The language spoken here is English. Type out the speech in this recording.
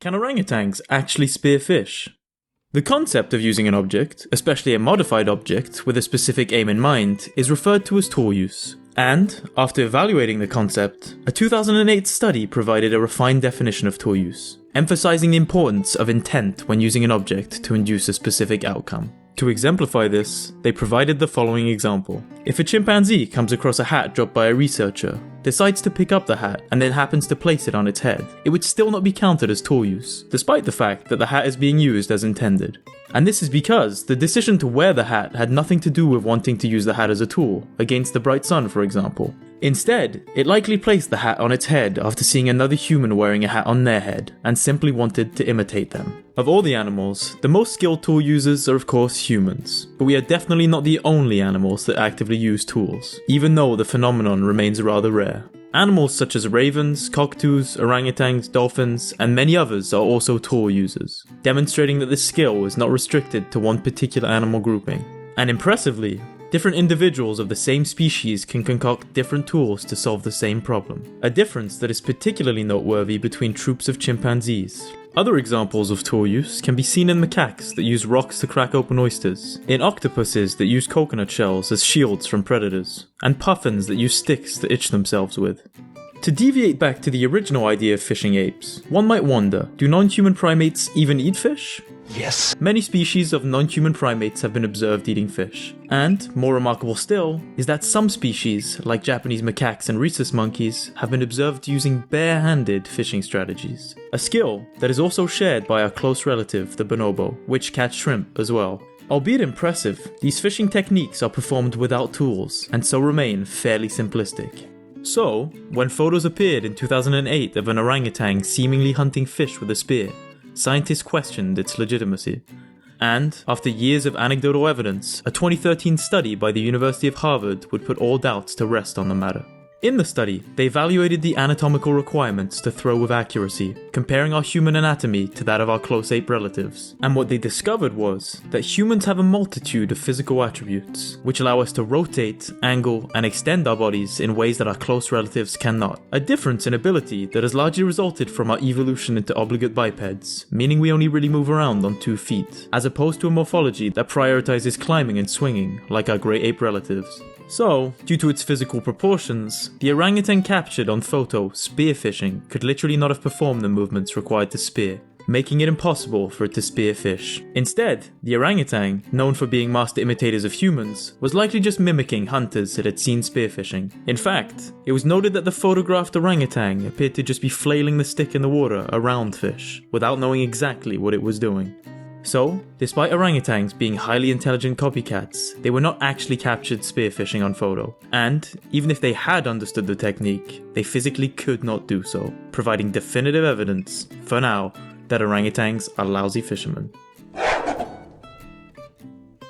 Can orangutans actually spear fish? The concept of using an object, especially a modified object, with a specific aim in mind, is referred to as tool use. And, after evaluating the concept, a 2008 study provided a refined definition of tool use, emphasizing the importance of intent when using an object to induce a specific outcome. To exemplify this, they provided the following example. If a chimpanzee comes across a hat dropped by a researcher, decides to pick up the hat, and then happens to place it on its head, it would still not be counted as tool use, despite the fact that the hat is being used as intended. And this is because the decision to wear the hat had nothing to do with wanting to use the hat as a tool, against the bright sun for example. Instead, it likely placed the hat on its head after seeing another human wearing a hat on their head, and simply wanted to imitate them. Of all the animals, the most skilled tool users are of course humans, but we are definitely not the only animals that actively use tools, even though the phenomenon remains rather rare. Animals such as ravens, cockatoos, orangutans, dolphins, and many others are also tool users, demonstrating that this skill is not restricted to one particular animal grouping. And impressively, different individuals of the same species can concoct different tools to solve the same problem, a difference that is particularly noteworthy between troops of chimpanzees. Other examples of tool use can be seen in macaques that use rocks to crack open oysters, in octopuses that use coconut shells as shields from predators, and puffins that use sticks to itch themselves with. To deviate back to the original idea of fishing apes, one might wonder, do non-human primates even eat fish? Yes. Many species of non-human primates have been observed eating fish. And, more remarkable still, is that some species, like Japanese macaques and rhesus monkeys, have been observed using bare-handed fishing strategies. A skill that is also shared by our close relative, the bonobo, which catch shrimp as well. Albeit impressive, these fishing techniques are performed without tools, and so remain fairly simplistic. So, when photos appeared in 2008 of an orangutan seemingly hunting fish with a spear, scientists questioned its legitimacy. And, after years of anecdotal evidence, a 2013 study by the University of Harvard would put all doubts to rest on the matter. In the study, they evaluated the anatomical requirements to throw with accuracy, comparing our human anatomy to that of our close ape relatives. And what they discovered was that humans have a multitude of physical attributes, which allow us to rotate, angle, and extend our bodies in ways that our close relatives cannot. A difference in ability that has largely resulted from our evolution into obligate bipeds, meaning we only really move around on 2 feet, as opposed to a morphology that prioritizes climbing and swinging, like our great ape relatives. So, due to its physical proportions, the orangutan captured on photo spearfishing could literally not have performed the movements required to spear, making it impossible for it to spear fish. Instead, the orangutan, known for being master imitators of humans, was likely just mimicking hunters it had seen spearfishing. In fact, it was noted that the photographed orangutan appeared to just be flailing the stick in the water around fish, without knowing exactly what it was doing. So, despite orangutans being highly intelligent copycats, they were not actually captured spearfishing on photo. And, even if they had understood the technique, they physically could not do so, providing definitive evidence, for now, that orangutans are lousy fishermen.